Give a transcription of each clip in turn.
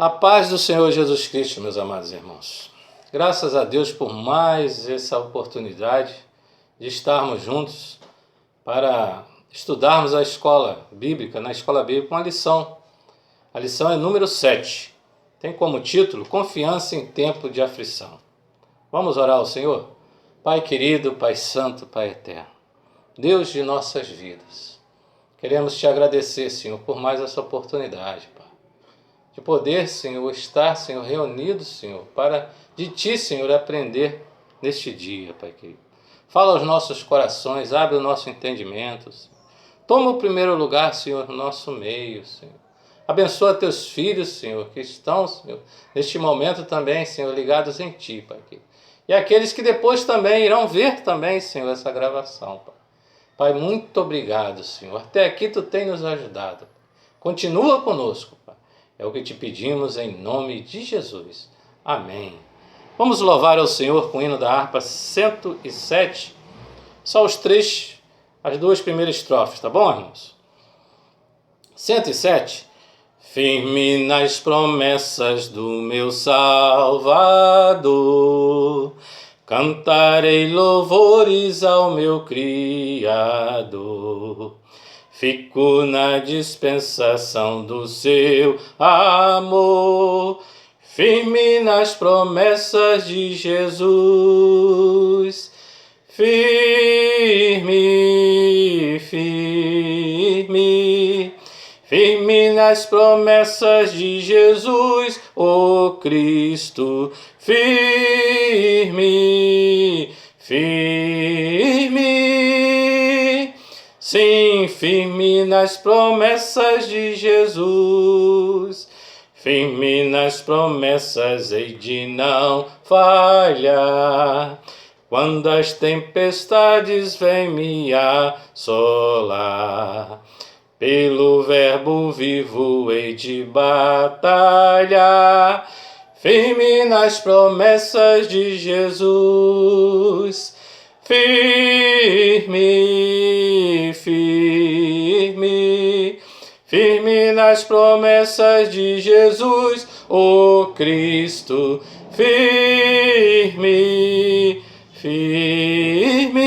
A paz do Senhor Jesus Cristo, meus amados irmãos. Graças a Deus por mais essa oportunidade de estarmos juntos para estudarmos a escola bíblica, na escola bíblica, uma lição. A lição é número 7. Tem como título Confiança em Tempo de Aflição. Vamos orar ao Senhor? Pai querido, Pai santo, Pai eterno, Deus de nossas vidas, queremos te agradecer, Senhor, por mais essa oportunidade, Pai, de poder, Senhor, estar, Senhor, reunidos, Senhor, para de Ti, Senhor, aprender neste dia, Pai querido. Fala aos nossos corações, abre o nosso entendimento, Senhor. Toma o primeiro lugar, Senhor, no nosso meio, Senhor. Abençoa Teus filhos, Senhor, que estão, Senhor, neste momento também, Senhor, ligados em Ti, Pai querido. E aqueles que depois também irão ver também, Senhor, essa gravação, Pai. Pai, muito obrigado, Senhor. Até aqui Tu tem nos ajudado. Continua conosco, Pai. É o que te pedimos em nome de Jesus. Amém. Vamos louvar ao Senhor com o hino da harpa 107. Só as duas primeiras estrofes, tá bom, irmãos? 107. Firme nas promessas do meu Salvador, cantarei louvores ao meu Criador. Fico na dispensação do seu amor, firme nas promessas de Jesus. Firme, firme, firme nas promessas de Jesus, ó Cristo. Firme, firme, sim, firme nas promessas de Jesus. Firme nas promessas hei de não falhar, quando as tempestades vêm me assolar. Pelo verbo vivo hei de batalhar, firme nas promessas de Jesus. Firme, firme, firme nas promessas de Jesus, ó Cristo. Firme, firme,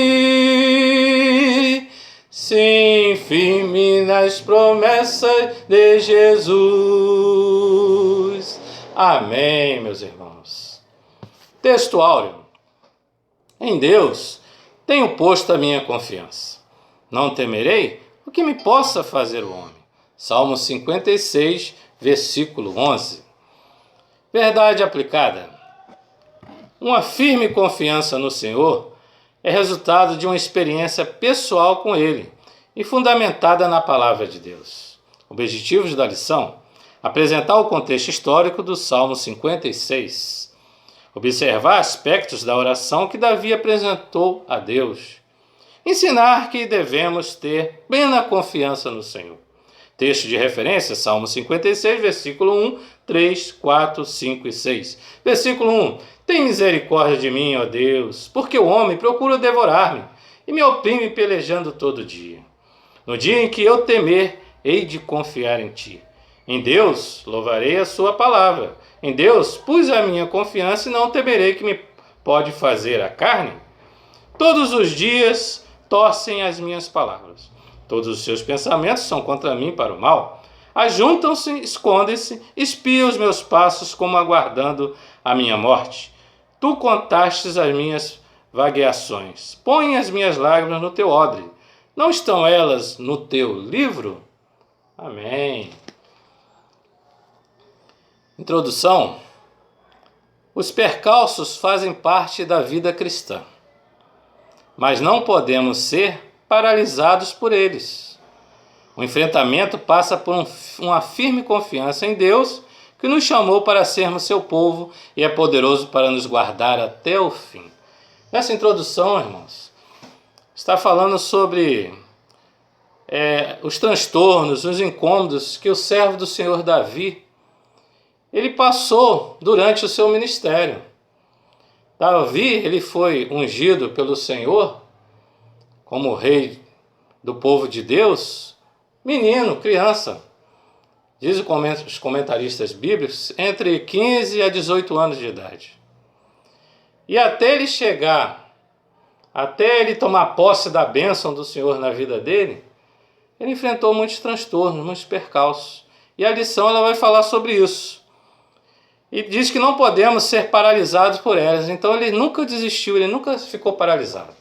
sim, firme nas promessas de Jesus. Amém, meus irmãos. Texto áureo. Em Deus tenho posto a minha confiança. Não temerei o que me possa fazer o homem. Salmo 56, versículo 11. Verdade aplicada. Uma firme confiança no Senhor é resultado de uma experiência pessoal com Ele e fundamentada na Palavra de Deus. Objetivos da lição: apresentar o contexto histórico do Salmo 56. Observar aspectos da oração que Davi apresentou a Deus. Ensinar que devemos ter plena confiança no Senhor. Texto de referência, Salmo 56, versículo 1, 3, 4, 5 e 6. Versículo 1. Tem misericórdia de mim, ó Deus, porque o homem procura devorar-me e me oprime pelejando todo dia. No dia em que eu temer, hei de confiar em Ti. Em Deus louvarei a Sua palavra. Em Deus pus a minha confiança e não temerei que me pode fazer a carne. Todos os dias torcem as minhas palavras. Todos os seus pensamentos são contra mim para o mal. Ajuntam-se, escondem-se, espiam os meus passos como aguardando a minha morte. Tu contastes as minhas vagueações. Põe as minhas lágrimas no teu odre. Não estão elas no teu livro? Amém. Introdução. Os percalços fazem parte da vida cristã, mas não podemos ser paralisados por eles. O enfrentamento passa por uma firme confiança em Deus, que nos chamou para sermos seu povo e é poderoso para nos guardar até o fim. Nessa introdução, irmãos, está falando sobre os transtornos, os incômodos que o servo do Senhor Davi ele passou durante o seu ministério. Davi, ele foi ungido pelo Senhor como rei do povo de Deus, menino, criança, diz os comentaristas bíblicos, entre 15 a 18 anos de idade. E até ele chegar, até ele tomar posse da bênção do Senhor na vida dele, ele enfrentou muitos transtornos, muitos percalços. E a lição ela vai falar sobre isso. E diz que não podemos ser paralisados por elas. Então ele nunca desistiu, ele nunca ficou paralisado.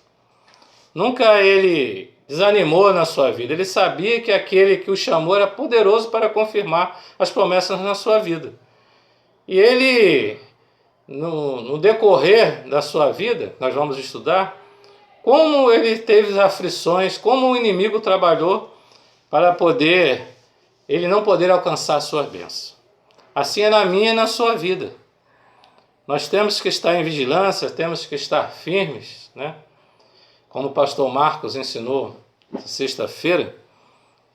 Nunca ele desanimou na sua vida. Ele sabia que aquele que o chamou era poderoso para confirmar as promessas na sua vida. E ele, no decorrer da sua vida, nós vamos estudar como ele teve aflições, como o inimigo trabalhou para ele não poder alcançar a sua bênção. Assim é na minha e na sua vida. Nós temos que estar em vigilância, temos que estar firmes, né? Como o pastor Marcos ensinou sexta-feira,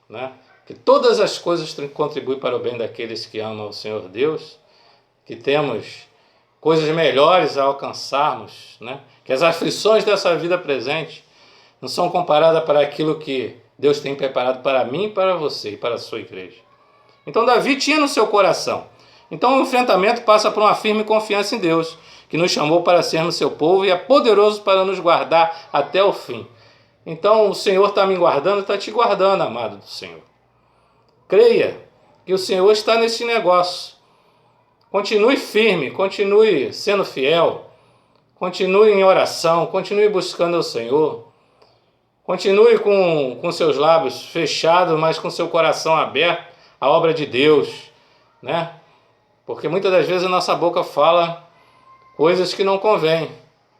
né? Que todas as coisas contribuem para o bem daqueles que amam o Senhor Deus, que temos coisas melhores a alcançarmos, né? Que as aflições dessa vida presente não são comparadas para aquilo que Deus tem preparado para mim, para você e para a sua igreja. Então Davi tinha no seu coração. Então o enfrentamento passa por uma firme confiança em Deus, que nos chamou para sermos seu povo e é poderoso para nos guardar até o fim. Então o Senhor está me guardando, está te guardando, amado do Senhor. Creia que o Senhor está nesse negócio. Continue firme, continue sendo fiel, continue em oração, continue buscando o Senhor. Continue com seus lábios fechados, mas com seu coração aberto à obra de Deus, né? Porque muitas das vezes a nossa boca fala coisas que não convêm.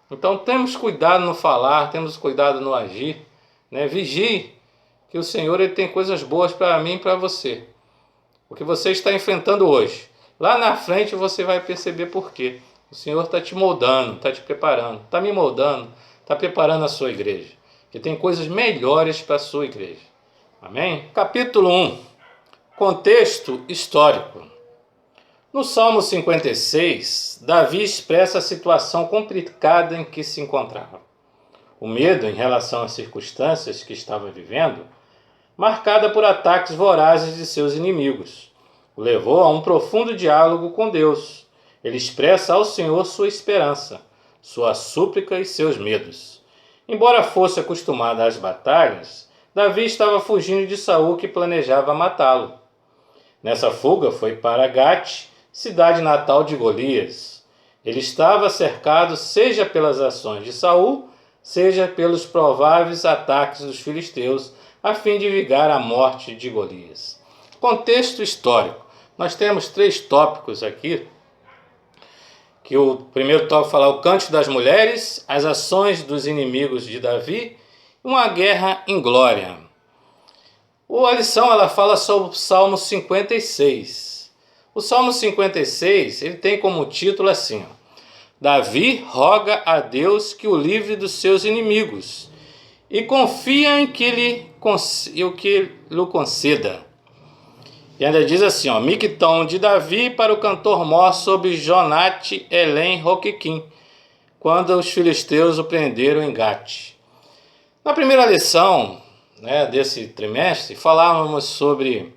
Então temos cuidado no falar, temos cuidado no agir, né? Vigie que o Senhor ele tem coisas boas para mim e para você. O que você está enfrentando hoje. Lá na frente você vai perceber por quê. O Senhor está te moldando, está te preparando, está me moldando, está preparando a sua igreja. Que tem coisas melhores para a sua igreja. Amém? Capítulo 1. Contexto histórico. No Salmo 56, Davi expressa a situação complicada em que se encontrava. O medo em relação às circunstâncias que estava vivendo, marcada por ataques vorazes de seus inimigos, o levou a um profundo diálogo com Deus. Ele expressa ao Senhor sua esperança, sua súplica e seus medos. Embora fosse acostumado às batalhas, Davi estava fugindo de Saul que planejava matá-lo. Nessa fuga foi para Gate, cidade natal de Golias. Ele estava cercado seja pelas ações de Saul, seja pelos prováveis ataques dos filisteus, a fim de vingar a morte de Golias. Contexto histórico. Nós temos 3 tópicos aqui. Que o primeiro tópico fala o cântico das mulheres, as ações dos inimigos de Davi, uma guerra em glória. A lição ela fala sobre o Salmo 56. O Salmo 56 ele tem como título assim: Davi roga a Deus que o livre dos seus inimigos e confia em que lhe conceda. E ainda diz assim, Mictom de Davi para o cantor mor sobre Jonate Elém Roquiquim, quando os filisteus o prenderam em Gate. Na primeira lição, né, desse trimestre, falávamos sobre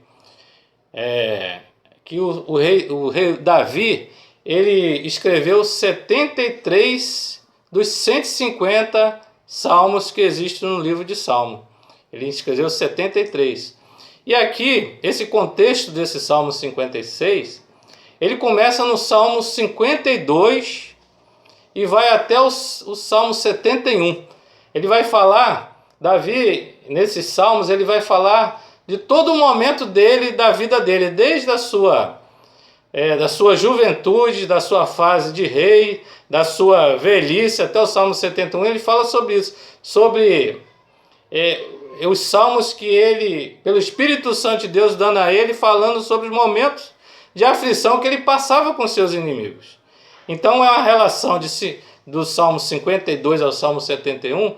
que o rei Davi ele escreveu 73 dos 150 salmos que existem no livro de Salmo. Ele escreveu 73. E aqui, esse contexto desse Salmo 56, ele começa no Salmo 52 e vai até o Salmo 71. Ele vai falar, Davi, nesses salmos, ele vai falar de todo o momento dele, da vida dele, desde da sua juventude, da sua fase de rei, da sua velhice até o Salmo 71. Ele fala sobre isso, sobre os salmos que ele, pelo Espírito Santo de Deus, dando a ele, falando sobre os momentos de aflição que ele passava com seus inimigos. Então é uma relação do Salmo 52 ao Salmo 71,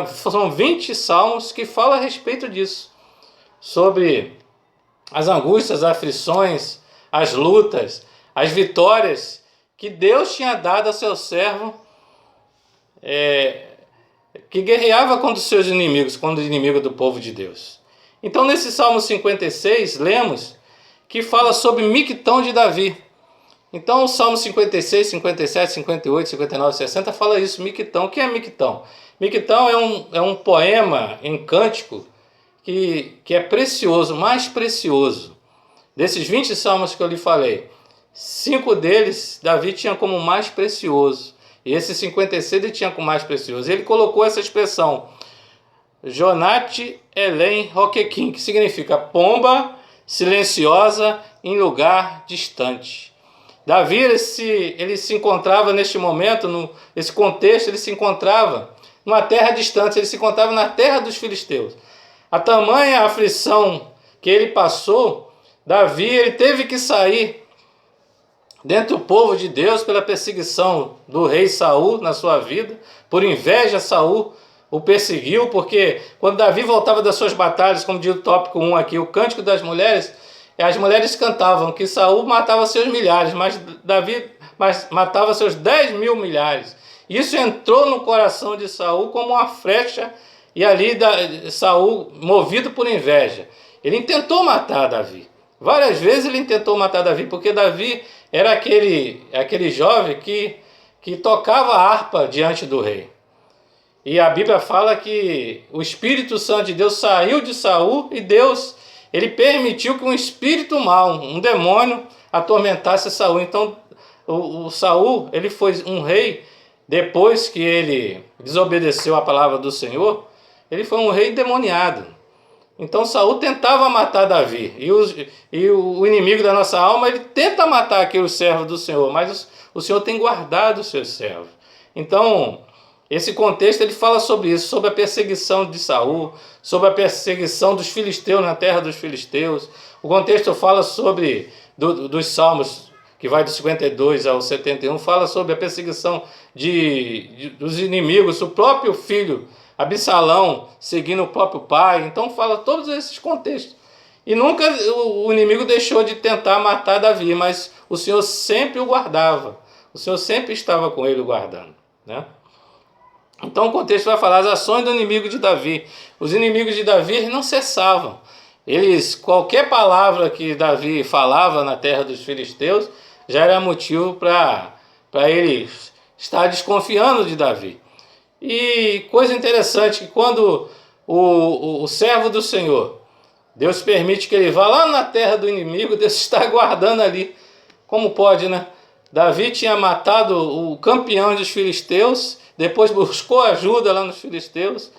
são 20 salmos que falam a respeito disso, sobre as angústias, as aflições, as lutas, as vitórias que Deus tinha dado a seu servo, que guerreava contra os seus inimigos, contra o inimigo do povo de Deus. Então, nesse Salmo 56, lemos que fala sobre Mictão de Davi. Então o Salmo 56, 57, 58, 59, 60 fala isso, Mictão. O que é Mictão? Mictão é um poema em cântico que é precioso, mais precioso. Desses 20 salmos que eu lhe falei, 5 deles Davi tinha como mais precioso. E esse 56 ele tinha como mais precioso. Ele colocou essa expressão, Jonate Elen Roquequim, que significa pomba silenciosa em lugar distante. Davi ele se encontrava neste momento, nesse contexto, ele se encontrava numa terra distante, ele se encontrava na terra dos filisteus. A tamanha aflição que ele passou, Davi ele teve que sair dentro do povo de Deus pela perseguição do rei Saul na sua vida, por inveja Saul o perseguiu, porque quando Davi voltava das suas batalhas, como diz o tópico 1 aqui, o cântico das mulheres, as mulheres cantavam que Saul matava seus milhares, mas Davi matava seus 10.000 milhares. Isso entrou no coração de Saul como uma flecha, e ali Saul, movido por inveja, ele intentou matar Davi. Várias vezes ele tentou matar Davi, porque Davi era aquele jovem que tocava a harpa diante do rei. E a Bíblia fala que o Espírito Santo de Deus saiu de Saul e Deus, ele permitiu que um espírito mau, um demônio, atormentasse Saul. Então o Saul, ele foi um rei, depois que ele desobedeceu a palavra do Senhor, ele foi um rei demoniado. Então Saul tentava matar Davi, e o inimigo da nossa alma, ele tenta matar aquele servo do Senhor, mas o Senhor tem guardado os seus servos. Então, esse contexto ele fala sobre isso, sobre a perseguição de Saul, sobre a perseguição dos filisteus na terra dos filisteus. O contexto fala sobre, dos salmos, que vai do 52 ao 71, fala sobre a perseguição dos inimigos, o próprio filho Absalão seguindo o próprio pai. Então fala todos esses contextos. E nunca o inimigo deixou de tentar matar Davi, mas o Senhor sempre o guardava. O Senhor sempre estava com ele guardando, né? Então o contexto vai falar as ações do inimigo de Davi. Os inimigos de Davi não cessavam. Qualquer palavra que Davi falava na terra dos filisteus já era motivo para eles estar desconfiando de Davi. E coisa interessante, que quando o servo do Senhor, Deus permite que ele vá lá na terra do inimigo, Deus está guardando ali. Como pode, né? Davi tinha matado o campeão dos filisteus, depois buscou ajuda lá nos filisteus,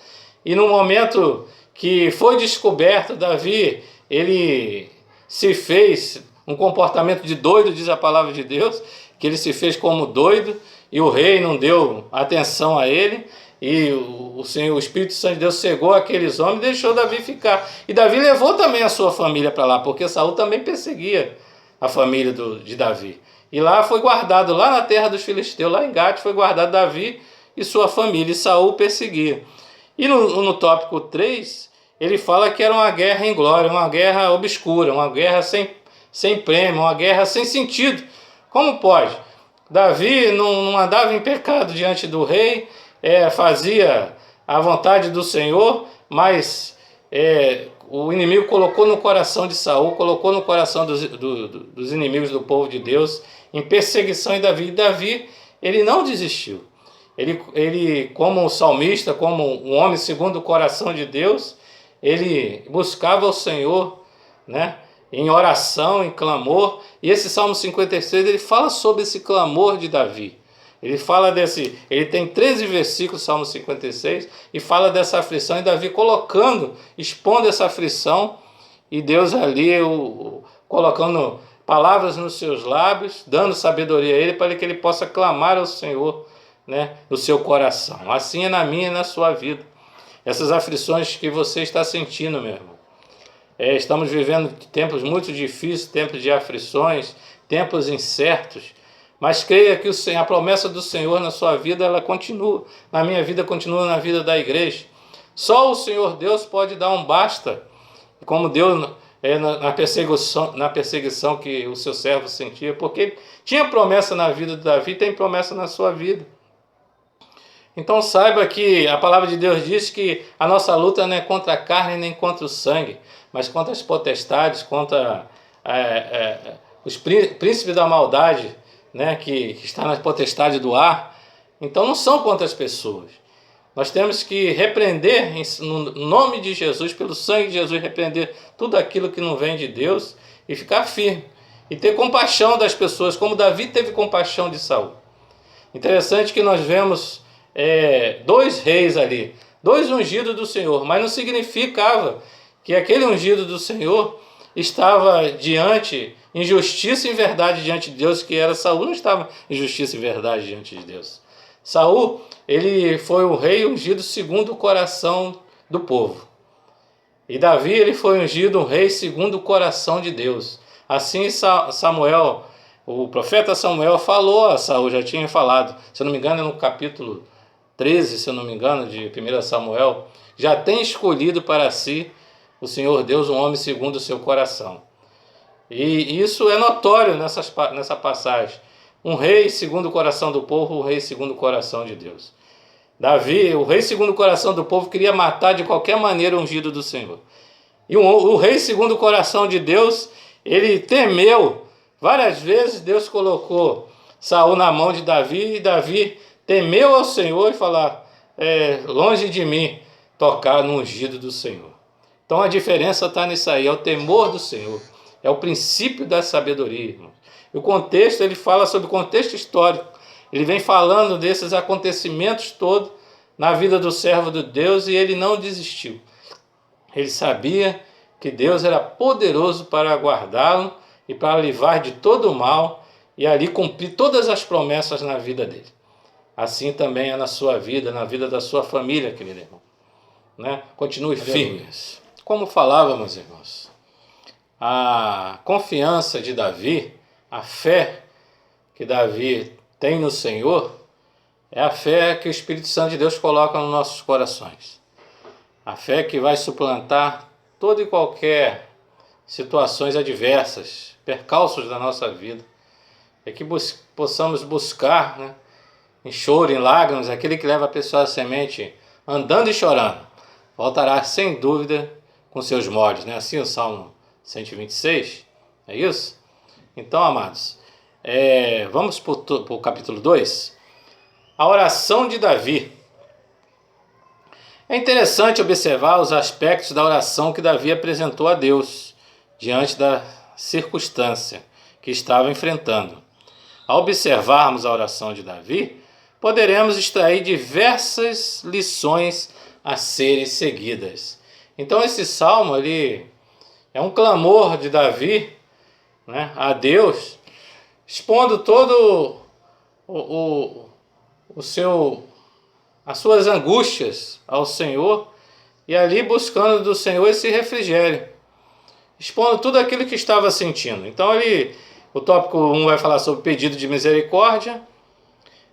e no momento que foi descoberto, Davi, ele se fez um comportamento de doido, diz a palavra de Deus, que ele se fez como doido, e o rei não deu atenção a ele, e o Espírito Santo de Deus cegou aqueles homens e deixou Davi ficar. E Davi levou também a sua família para lá, porque Saul também perseguia a família de Davi. E lá foi guardado, lá na terra dos filisteus, lá em Gate, foi guardado Davi e sua família, e Saul perseguia. E no tópico 3, ele fala que era uma guerra em glória, uma guerra obscura, uma guerra sem prêmio, uma guerra sem sentido. Como pode? Davi não andava em pecado diante do rei, fazia a vontade do Senhor, mas o inimigo colocou no coração de Saul, colocou no coração dos inimigos do povo de Deus, em perseguição em Davi. E Davi, ele não desistiu. Ele, como salmista, como um homem segundo o coração de Deus, ele buscava o Senhor, né, em oração, em clamor. E esse Salmo 56, ele fala sobre esse clamor de Davi. Ele tem 13 versículos, Salmo 56, e fala dessa aflição, e Davi expondo essa aflição, e Deus ali colocando palavras nos seus lábios, dando sabedoria a ele, para que ele possa clamar ao Senhor, né, no seu coração. Assim é na minha e na sua vida. Essas aflições que você está sentindo, meu irmão. Estamos vivendo tempos muito difíceis, tempos de aflições, tempos incertos, mas creia que a promessa do Senhor na sua vida, ela continua, na minha vida, continua na vida da igreja. Só o Senhor Deus pode dar um basta, como deu na perseguição que o seu servo sentia, porque ele tinha promessa na vida de Davi, tem promessa na sua vida. Então saiba que a palavra de Deus diz que a nossa luta não é contra a carne nem contra o sangue, mas contra as potestades, contra os príncipes da maldade, né, que está na potestade do ar. Então não são contra as pessoas. Nós temos que repreender, no nome de Jesus, pelo sangue de Jesus, repreender tudo aquilo que não vem de Deus e ficar firme. E ter compaixão das pessoas, como Davi teve compaixão de Saul. Interessante que nós vemos dois reis ali, dois ungidos do Senhor, mas não significava que aquele ungido do Senhor estava em justiça e verdade diante de Deus, que era Saul, não estava em justiça e verdade diante de Deus. Saul, ele foi o rei ungido segundo o coração do povo. E Davi, ele foi ungido um rei segundo o coração de Deus. Assim Samuel, o profeta Samuel falou a Saul, já tinha falado, se eu não me engano é no capítulo 13, se eu não me engano, de 1 Samuel, já tem escolhido para si o Senhor Deus um homem segundo o seu coração. E isso é notório nessa passagem. Um rei segundo o coração do povo, um rei segundo o coração de Deus. Davi, o rei segundo o coração do povo, queria matar de qualquer maneira o ungido do Senhor. E o rei segundo o coração de Deus, ele temeu. Várias vezes Deus colocou Saul na mão de Davi, e Davi temeu ao Senhor e falou, longe de mim tocar no ungido do Senhor. Então a diferença está nisso aí, é o temor do Senhor. É o princípio da sabedoria, irmão. E o contexto, ele fala sobre o contexto histórico. Ele vem falando desses acontecimentos todos na vida do servo de Deus e ele não desistiu. Ele sabia que Deus era poderoso para guardá-lo e para livrar de todo o mal e ali cumprir todas as promessas na vida dele. Assim também é na sua vida, na vida da sua família, querido irmão. Né? Continue firmes. Como falávamos, irmãos, a confiança de Davi, a fé que Davi tem no Senhor, é a fé que o Espírito Santo de Deus coloca nos nossos corações. A fé que vai suplantar toda e qualquer situações adversas, percalços da nossa vida. É que possamos buscar, né, em choro, em lágrimas, aquele que leva a pessoa à semente andando e chorando, voltará sem dúvida com seus molhos. Né? Assim o Salmo 126, é isso? Então, amados, vamos para o capítulo 2. A oração de Davi. É interessante observar os aspectos da oração que Davi apresentou a Deus diante da circunstância que estava enfrentando. Ao observarmos a oração de Davi, poderemos extrair diversas lições a serem seguidas. Então esse salmo ali é um clamor de Davi, né, a Deus, expondo todo as suas angústias ao Senhor e ali buscando do Senhor esse refrigério, expondo tudo aquilo que estava sentindo. Então o tópico 1 vai falar sobre pedido de misericórdia,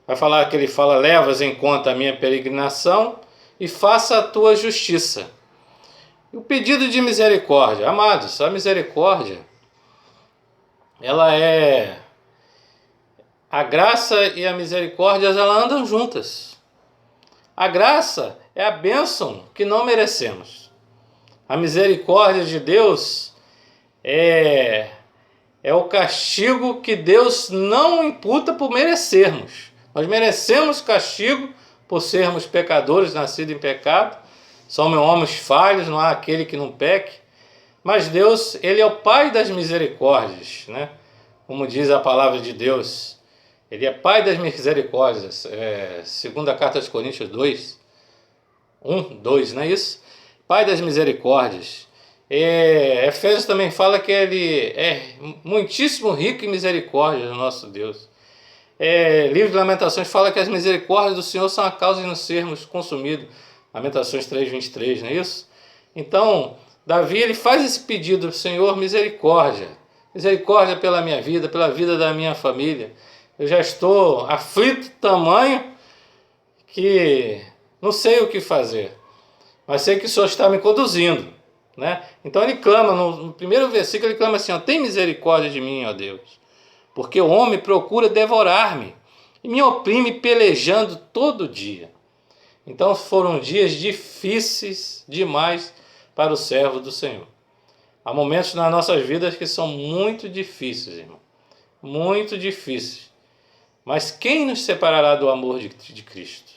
vai falar que ele fala, levas em conta a minha peregrinação e faça a tua justiça. E o pedido de misericórdia, amados, a misericórdia, ela a graça e a misericórdia, elas andam juntas. A graça é a bênção que não merecemos. A misericórdia de Deus é o castigo que Deus não imputa por merecermos. Nós merecemos castigo por sermos pecadores, nascidos em pecado. Somos homens falhos, não há aquele que não peque. Mas Deus, Ele é o Pai das misericórdias, né? Como diz a palavra de Deus. Ele é Pai das misericórdias. Segunda carta aos Coríntios 2, 2, não é isso? Pai das misericórdias. Efésios também fala que Ele é muitíssimo rico em misericórdia, o nosso Deus. Livro de Lamentações fala que as misericórdias do Senhor são a causa de não sermos consumidos. Lamentações 3:23, não é isso? Então, Davi, ele faz esse pedido, Senhor, misericórdia. Misericórdia pela minha vida, pela vida da minha família. Eu já estou aflito tamanho que não sei o que fazer, mas sei que o Senhor está me conduzindo, né? Então ele clama, no primeiro versículo ele clama assim, ó, tem misericórdia de mim, ó Deus, porque o homem procura devorar-me e me oprime pelejando todo dia. Então foram dias difíceis demais para o servo do Senhor. Há momentos nas nossas vidas que são muito difíceis, irmão. Muito difíceis. Mas quem nos separará do amor de Cristo?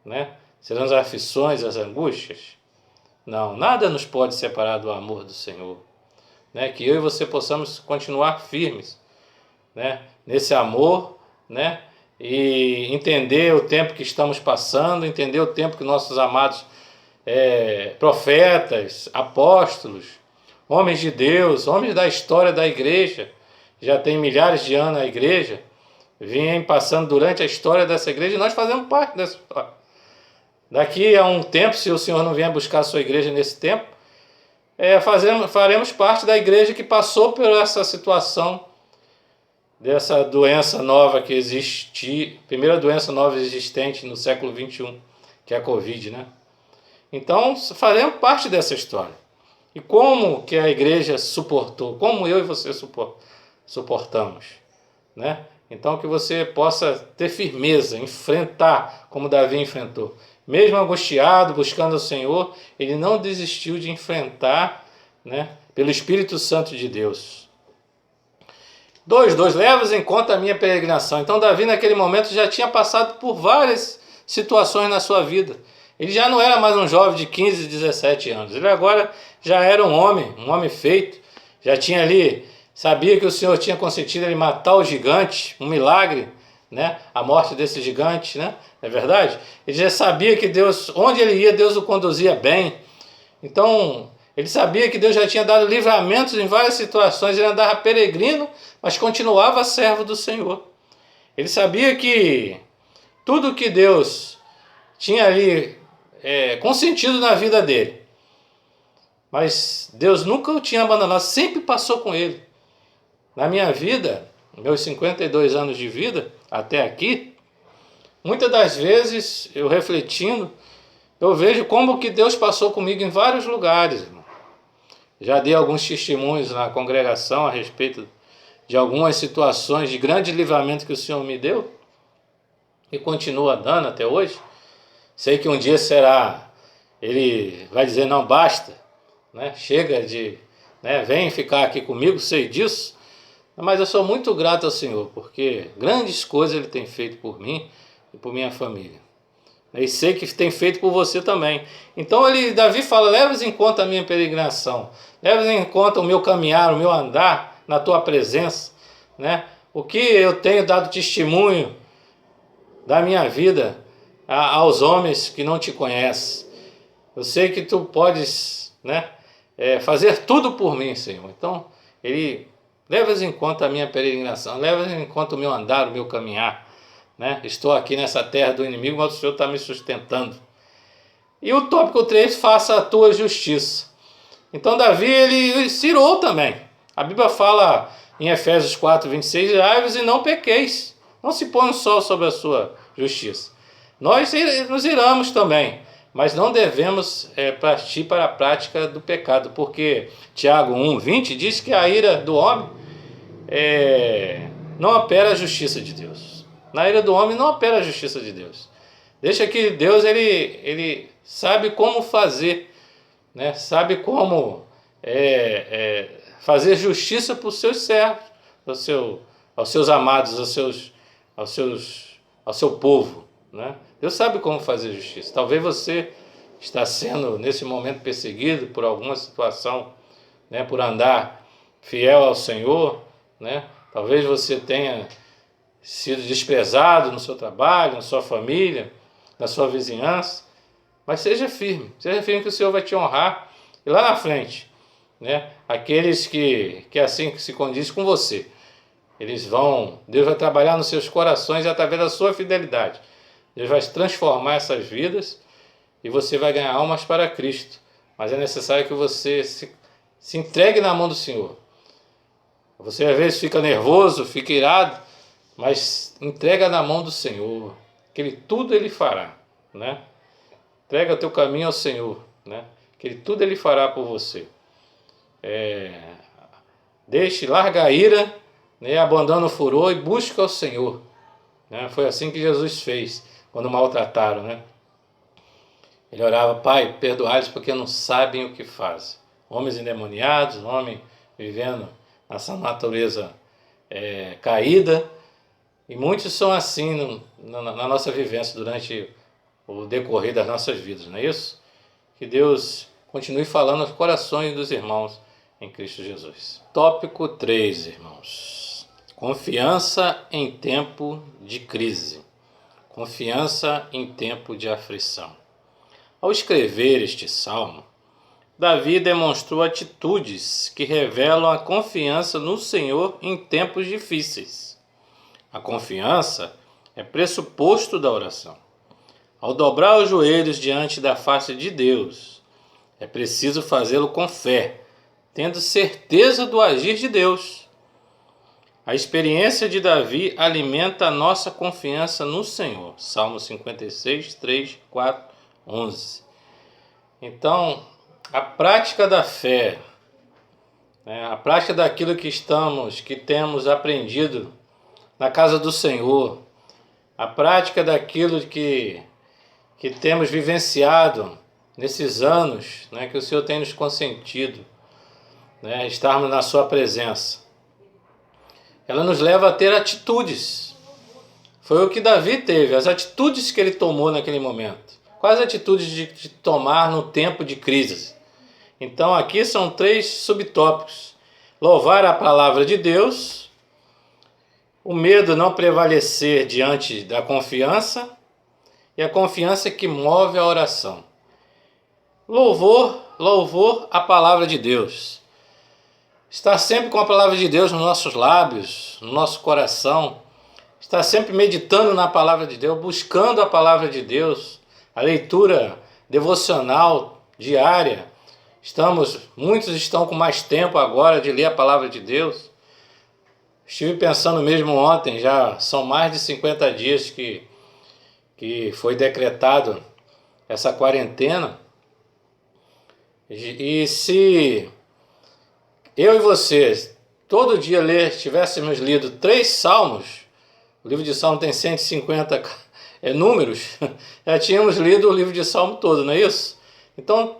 Né? Serão as aflições, as angústias? Não, nada nos pode separar do amor do Senhor. Né? Que eu e você possamos continuar firmes, né? Nesse amor, né? E entender o tempo que estamos passando, entender o tempo que nossos amados profetas, apóstolos, homens de Deus, homens da história da igreja, já tem milhares de anos a igreja, vêm passando durante a história dessa igreja e nós fazemos parte dessa história. Daqui a um tempo, se o Senhor não vier buscar a sua igreja nesse tempo, faremos parte da igreja que passou por essa situação, dessa doença nova que existe, primeira doença nova existente no século XXI, que é a Covid, né? Então, faremos parte dessa história. E como que a igreja suportou, como eu e você suportamos, né? Então, que você possa ter firmeza, enfrentar como Davi enfrentou. Mesmo angustiado, buscando o Senhor, ele não desistiu de enfrentar, né, pelo Espírito Santo de Deus. 2:2, levas em conta a minha peregrinação. Então Davi naquele momento já tinha passado por várias situações na sua vida. Ele já não era mais um jovem de 15, 17 anos. Ele agora já era um homem feito. Já tinha ali, sabia que o Senhor tinha consentido ele matar o gigante, um milagre, né? A morte desse gigante, né? Não é verdade? Ele já sabia que Deus, onde ele ia, Deus o conduzia bem. Então, ele sabia que Deus já tinha dado livramentos em várias situações. Ele andava peregrino, mas continuava servo do Senhor. Ele sabia que tudo que Deus tinha ali consentido na vida dele, mas Deus nunca o tinha abandonado, sempre passou com ele. Na minha vida, meus 52 anos de vida, até aqui, muitas das vezes, eu refletindo, eu vejo como que Deus passou comigo em vários lugares, irmão. Já dei alguns testemunhos na congregação a respeito de algumas situações de grande livramento que o Senhor me deu e continua dando até hoje. Sei que um dia ele vai dizer, não, basta, né? Chega de, né? Vem ficar aqui comigo, sei disso. Mas eu sou muito grato ao Senhor, porque grandes coisas Ele tem feito por mim e por minha família. E sei que tem feito por você também. Então Davi fala, leves em conta a minha peregrinação, leves em conta o meu caminhar, o meu andar na tua presença, né? O que eu tenho dado testemunho da minha vida aos homens que não te conhecem. Eu sei que tu podes, né, fazer tudo por mim, Senhor. Então, levas em conta a minha peregrinação, levas em conta o meu andar, o meu caminhar, né? Estou aqui nessa terra do inimigo, mas o Senhor está me sustentando. E o tópico 3, faça a tua justiça. Então, Davi, ele se irou também. A Bíblia fala em Efésios 4:26, irai-vos e não pequeis. Não se põe o sol sobre a sua justiça. Nós nos iramos também, mas não devemos partir para a prática do pecado, porque Tiago 1:20 diz que a ira do homem não opera a justiça de Deus. Na ira do homem não opera a justiça de Deus. Deixa que Deus ele sabe como fazer, né? Sabe como fazer justiça para os seus servos, aos seus amados, ao seu povo, né? Deus sabe como fazer justiça. Talvez você está sendo nesse momento perseguido por alguma situação, né? Por andar fiel ao Senhor, né? Talvez você tenha sido desprezado no seu trabalho, na sua família, na sua vizinhança, mas seja firme que o Senhor vai te honrar. E lá na frente, né, aqueles que assim que se condiz com você, Deus vai trabalhar nos seus corações através da sua fidelidade. Deus vai transformar essas vidas e você vai ganhar almas para Cristo. Mas é necessário que você se entregue na mão do Senhor. Você às vezes fica nervoso, fica irado, mas entrega na mão do Senhor, que tudo Ele fará, né? Entrega o teu caminho ao Senhor, né? Que tudo Ele fará por você. Larga a ira, né? Abandona o furor e busca o Senhor, né? Foi assim que Jesus fez quando maltrataram, né? Ele orava, Pai, perdoai-lhes porque não sabem o que fazem. homens endemoniados, homem vivendo nessa natureza caída, e muitos são assim na nossa vivência durante o decorrer das nossas vidas, não é isso? Que Deus continue falando aos corações dos irmãos em Cristo Jesus. Tópico 3, irmãos. Confiança em tempo de crise. Confiança em tempo de aflição. Ao escrever este salmo, Davi demonstrou atitudes que revelam a confiança no Senhor em tempos difíceis. A confiança é pressuposto da oração. Ao dobrar os joelhos diante da face de Deus, é preciso fazê-lo com fé, tendo certeza do agir de Deus. A experiência de Davi alimenta a nossa confiança no Senhor. Salmo 56, 3, 4, 11. Então, a prática da fé, a prática daquilo que temos aprendido na casa do Senhor, a prática daquilo que temos vivenciado nesses anos, que o Senhor tem nos consentido, estarmos na sua presença. Ela nos leva a ter atitudes. Foi o que Davi teve, as atitudes que ele tomou naquele momento. Quais atitudes de tomar no tempo de crise? Então aqui são 3 subtópicos. Louvar a palavra de Deus, o medo não prevalecer diante da confiança e a confiança que move a oração. Louvor à palavra de Deus. Estar sempre com a palavra de Deus nos nossos lábios, no nosso coração. Estar sempre meditando na palavra de Deus, buscando a palavra de Deus. A leitura devocional diária. Muitos estão com mais tempo agora de ler a palavra de Deus. Estive pensando mesmo ontem, já são mais de 50 dias que foi decretado essa quarentena. E se eu e você todo dia tivéssemos lido 3 salmos, o livro de Salmo tem 150 números, já tínhamos lido o livro de Salmo todo, não é isso? Então,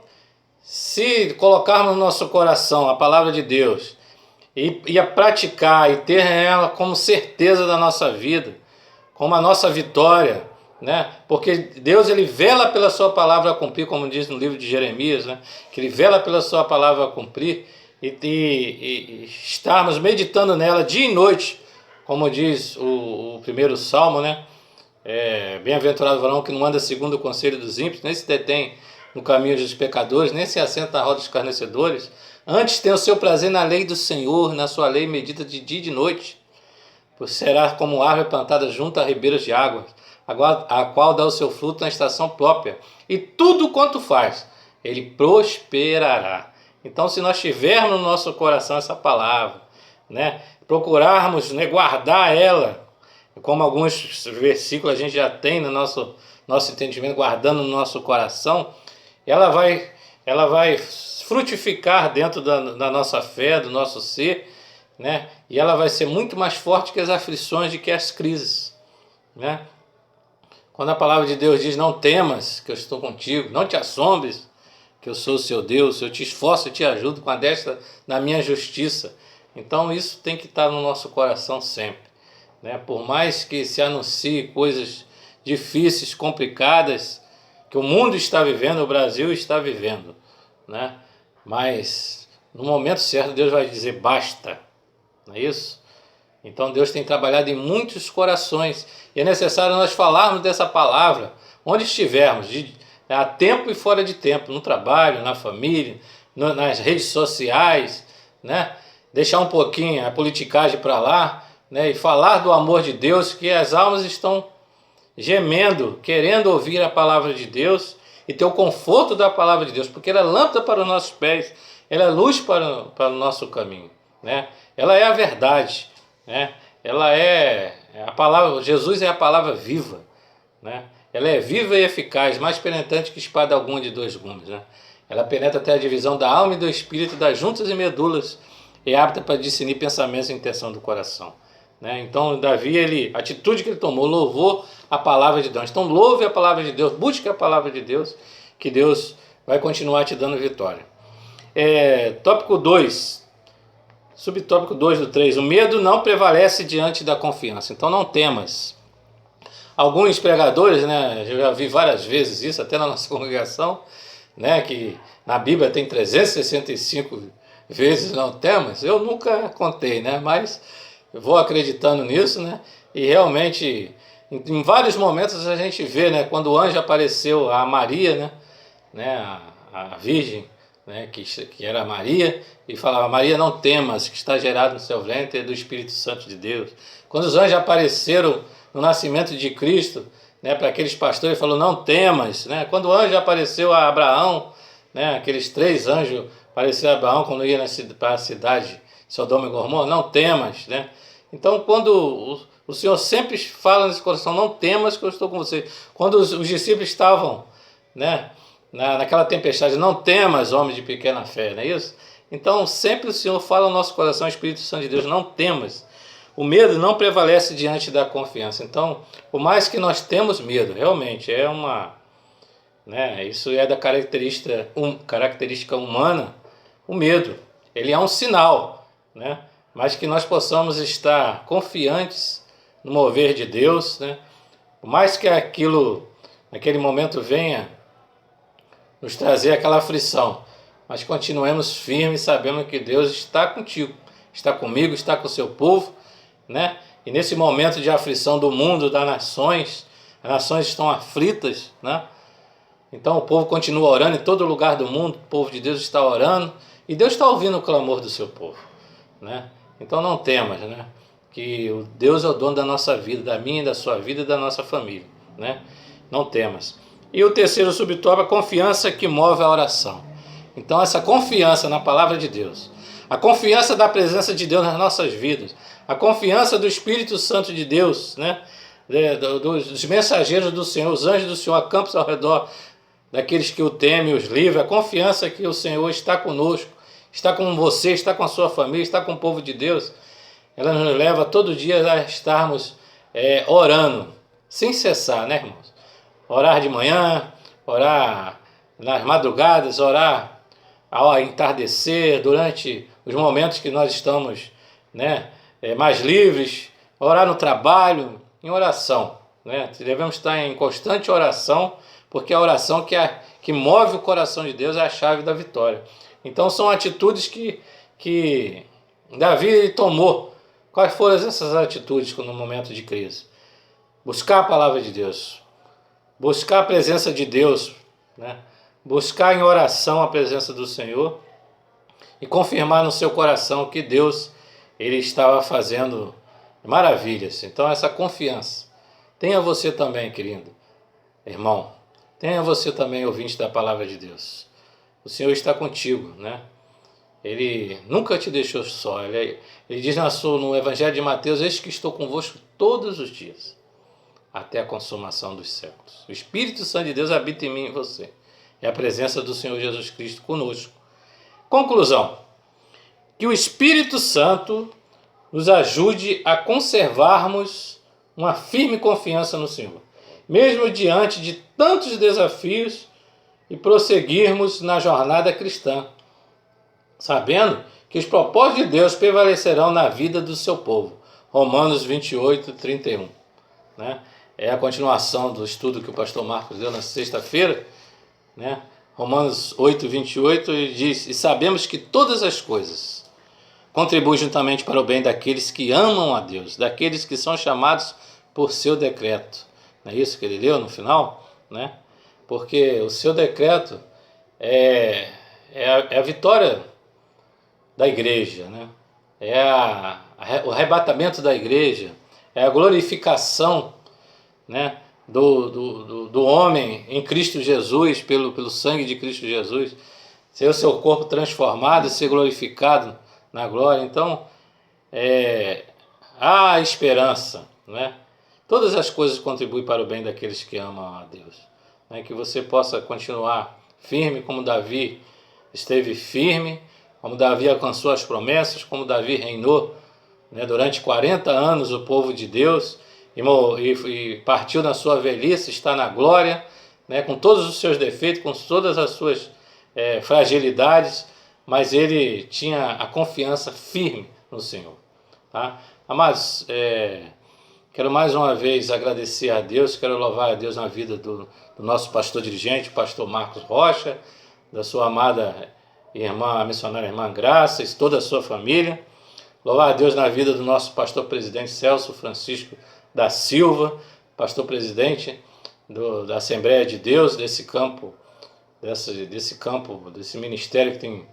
se colocarmos no nosso coração a palavra de Deus e a praticar e ter ela como certeza da nossa vida, como a nossa vitória, porque Deus ele vela pela sua palavra a cumprir, como diz no livro de Jeremias, que ele vela pela sua palavra a cumprir e estarmos meditando nela dia e noite, como diz o primeiro salmo, bem-aventurado o varão que não anda segundo o conselho dos ímpios, nem se detém no caminho dos pecadores, nem se assenta na roda dos escarnecedores. Antes tem o seu prazer na lei do Senhor, na sua lei medita de dia e de noite. Pois será como árvore plantada junto a ribeiras de águas, a qual dá o seu fruto na estação própria. E tudo quanto faz, ele prosperará. Então, se nós tivermos no nosso coração essa palavra, procurarmos guardar ela, como alguns versículos a gente já tem no nosso entendimento, guardando no nosso coração, ela vai frutificar dentro da nossa fé, do nosso ser, e ela vai ser muito mais forte que as aflições, que as crises. Quando a palavra de Deus diz, não temas, que eu estou contigo, não te assombres, que eu sou o seu Deus, eu te esforço e te ajudo com a destra da minha justiça. Então isso tem que estar no nosso coração sempre. Por mais que se anuncie coisas difíceis, complicadas, que o mundo está vivendo, o Brasil está vivendo, mas no momento certo Deus vai dizer basta, não é isso? Então Deus tem trabalhado em muitos corações e é necessário nós falarmos dessa palavra onde estivermos, a tempo e fora de tempo, no trabalho, na família, nas redes sociais, deixar um pouquinho a politicagem para lá, e falar do amor de Deus, que as almas estão gemendo, querendo ouvir a palavra de Deus e ter o conforto da palavra de Deus, porque ela é lâmpada para os nossos pés, ela é luz para o nosso caminho, ela é a verdade, ela é a palavra, Jesus é a palavra viva, ela é viva e eficaz, mais penetrante que espada alguma de 2 gumes, ela penetra até a divisão da alma e do espírito, das juntas e medulas, e é apta para discernir pensamentos e intenção do coração. Então Davi, a atitude que ele tomou, louvou a palavra de Deus. Então louve a palavra de Deus, busque a palavra de Deus, que Deus vai continuar te dando vitória. Tópico 2, subtópico 2 do 3. O medo não prevalece diante da confiança. Então não temas. Alguns pregadores, né, eu já vi várias vezes isso, até na nossa congregação, né, que na Bíblia tem 365 vezes não temas. Eu nunca contei, né, mas eu vou acreditando nisso, né, e realmente em vários momentos a gente vê, né, quando o anjo apareceu a Maria, né, a Virgem, né, que era Maria, e falava: Maria, não temas, que está gerado no seu ventre é do Espírito Santo de Deus. Quando os anjos apareceram no nascimento de Cristo, né, para aqueles pastores, ele falou: não temas, né? Quando o anjo apareceu a Abraão, né, aqueles 3 anjos apareceram a Abraão quando ia para a cidade de Sodoma e Gomorra: não temas, né? Então, quando o Senhor sempre fala nesse coração: não temas, que eu estou com você. Quando os discípulos estavam, né, naquela tempestade: não temas, homem de pequena fé, não é isso? Então sempre o Senhor fala no nosso coração, Espírito Santo de Deus: não temas. O medo não prevalece diante da confiança. Então, por mais que nós temos medo, realmente é isso é da característica humana, o medo. Ele é um sinal, né? Mas que nós possamos estar confiantes no mover de Deus, né? Por mais que aquilo, naquele momento, venha nos trazer aquela aflição, mas continuemos firmes, sabendo que Deus está contigo, está comigo, está com o seu povo, né? E nesse momento de aflição do mundo, das nações, as nações estão aflitas, né? Então o povo continua orando em todo lugar do mundo, o povo de Deus está orando, e Deus está ouvindo o clamor do seu povo, né? Então não temas, né? Que o Deus é o dono da nossa vida, da minha, da sua vida e da nossa família, né? Não temas. E o terceiro subtópico, a confiança que move a oração. Então essa confiança na palavra de Deus, a confiança da presença de Deus nas nossas vidas, a confiança do Espírito Santo de Deus, né? Dos mensageiros do Senhor, os anjos do Senhor acampam ao redor daqueles que o temem, os livra, a confiança que o Senhor está conosco, está com você, está com a sua família, está com o povo de Deus, ela nos leva todo dia a estarmos orando, sem cessar, né, irmãos? Orar de manhã, orar nas madrugadas, orar ao entardecer, durante os momentos que nós estamos, né, mais livres, orar no trabalho, em oração, né? Devemos estar em constante oração, porque a oração que move o coração de Deus é a chave da vitória. Então são atitudes que Davi tomou. Quais foram essas atitudes no momento de crise? Buscar a palavra de Deus, buscar a presença de Deus, né? Buscar em oração a presença do Senhor e confirmar no seu coração que Deus ele estava fazendo maravilhas. Então essa confiança. Tenha você também, querido irmão. Tenha você também, ouvinte da palavra de Deus. O Senhor está contigo, né? Ele nunca te deixou só. Ele diz no Evangelho de Mateus: eis que estou convosco todos os dias, até a consumação dos séculos. O Espírito Santo de Deus habita em mim e em você. É a presença do Senhor Jesus Cristo conosco. Conclusão: que o Espírito Santo nos ajude a conservarmos uma firme confiança no Senhor, mesmo diante de tantos desafios, e prosseguirmos na jornada cristã, sabendo que os propósitos de Deus prevalecerão na vida do seu povo. Romanos 28, 31. Né? É a continuação do estudo que o pastor Marcos deu na sexta-feira, né? Romanos 8, 28, ele diz: e sabemos que todas as coisas contribuem juntamente para o bem daqueles que amam a Deus, daqueles que são chamados por seu decreto. Não é isso que ele leu no final? Né? Porque o seu decreto é a vitória da igreja, né? O arrebatamento da igreja, é a glorificação, né, do homem em Cristo Jesus, pelo sangue de Cristo Jesus, ser o seu corpo transformado e ser glorificado na glória. Então, há esperança, né? Todas as coisas contribuem para o bem daqueles que amam a Deus. Né? Que você possa continuar firme, como Davi esteve firme, como Davi alcançou as promessas, como Davi reinou, né, durante 40 anos o povo de Deus, e partiu na sua velhice, está na glória, né, com todos os seus defeitos, com todas as suas fragilidades, mas ele tinha a confiança firme no Senhor. Tá? Amados, quero mais uma vez agradecer a Deus, quero louvar a Deus na vida do nosso pastor dirigente, o pastor Marcos Rocha, da sua amada irmã, a missionária irmã Graça e toda a sua família. Louvar a Deus na vida do nosso pastor presidente Celso Francisco da Silva, pastor presidente da Assembleia de Deus, desse campo, desse ministério que tem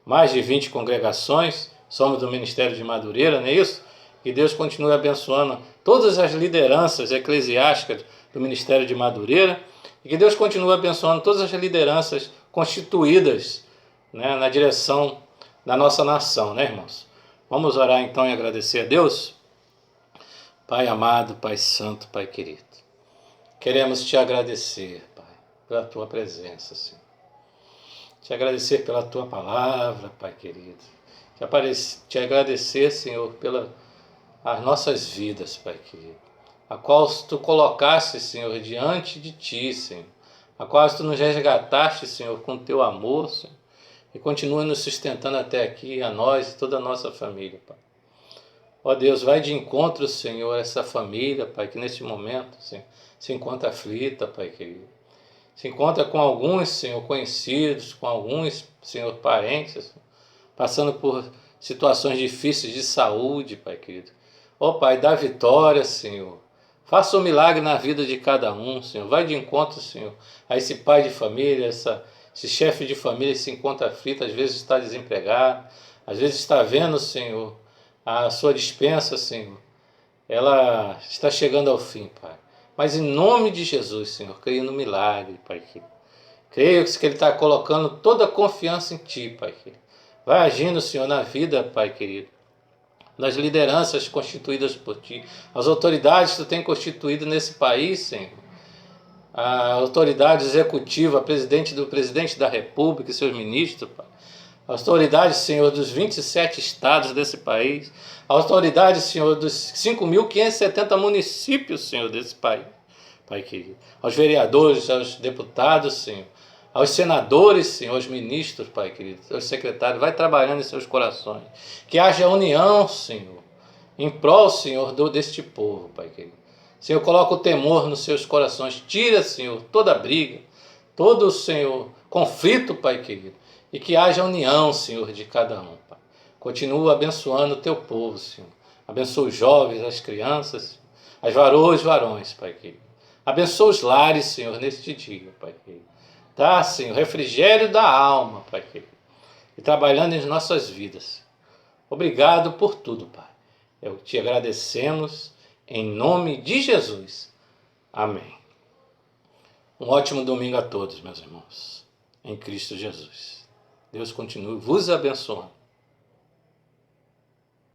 mais de 20 congregações. Somos do Ministério de Madureira, não é isso? Que Deus continue abençoando todas as lideranças eclesiásticas do Ministério de Madureira e que Deus continue abençoando todas as lideranças constituídas, né, na direção da nossa nação, né, irmãos? Vamos orar então e agradecer a Deus? Pai amado, Pai santo, Pai querido, queremos te agradecer, Pai, pela tua presença, Senhor. Te agradecer pela tua palavra, Pai querido. Te agradecer, Senhor, pelas nossas vidas, Pai querido, a qual tu colocaste, Senhor, diante de ti, Senhor, a qual tu nos resgataste, Senhor, com teu amor, Senhor, e continua nos sustentando até aqui, a nós e toda a nossa família, Pai. Ó Deus, vai de encontro, Senhor, a essa família, Pai, que neste momento, Senhor, se encontra aflita, Pai querido. Se encontra com alguns, Senhor, conhecidos, com alguns, Senhor, parentes, passando por situações difíceis de saúde, Pai querido. Ó Pai, dá vitória, Senhor. Faça um milagre na vida de cada um, Senhor. Vai de encontro, Senhor, a esse pai de família, esse chefe de família que se encontra aflito, às vezes está desempregado, às vezes está vendo, Senhor, a sua dispensa, Senhor, ela está chegando ao fim, Pai. Mas em nome de Jesus, Senhor, creio no milagre, Pai querido. Creio que Ele está colocando toda a confiança em Ti, Pai querido. Vai agindo, Senhor, na vida, Pai querido, das lideranças constituídas por Ti, as autoridades que Tu tem constituído nesse país, Senhor, a autoridade executiva, do presidente da República e seus ministros, Pai. A autoridade, Senhor, dos 27 estados desse país, a autoridade, Senhor, dos 5.570 municípios, Senhor, desse país, Pai querido, aos vereadores, aos deputados, Senhor, aos senadores, Senhor, aos ministros, Pai querido, aos secretários, vai trabalhando em seus corações, que haja união, Senhor, em prol, Senhor, deste povo, Pai querido. Senhor, coloca o temor nos seus corações, tira, Senhor, toda briga, todo, Senhor, conflito, Pai querido, e que haja união, Senhor, de cada um, Pai. Continua abençoando o teu povo, Senhor. Abençoa os jovens, as crianças, as varoas, varões, Pai querido. Abençoa os lares, Senhor, neste dia, Pai querido. Dá, Senhor, refrigério da alma, Pai querido. E trabalhando em nossas vidas. Obrigado por tudo, Pai. Eu te agradecemos em nome de Jesus. Amém. Um ótimo domingo a todos, meus irmãos, em Cristo Jesus. Deus continue vos abençoando.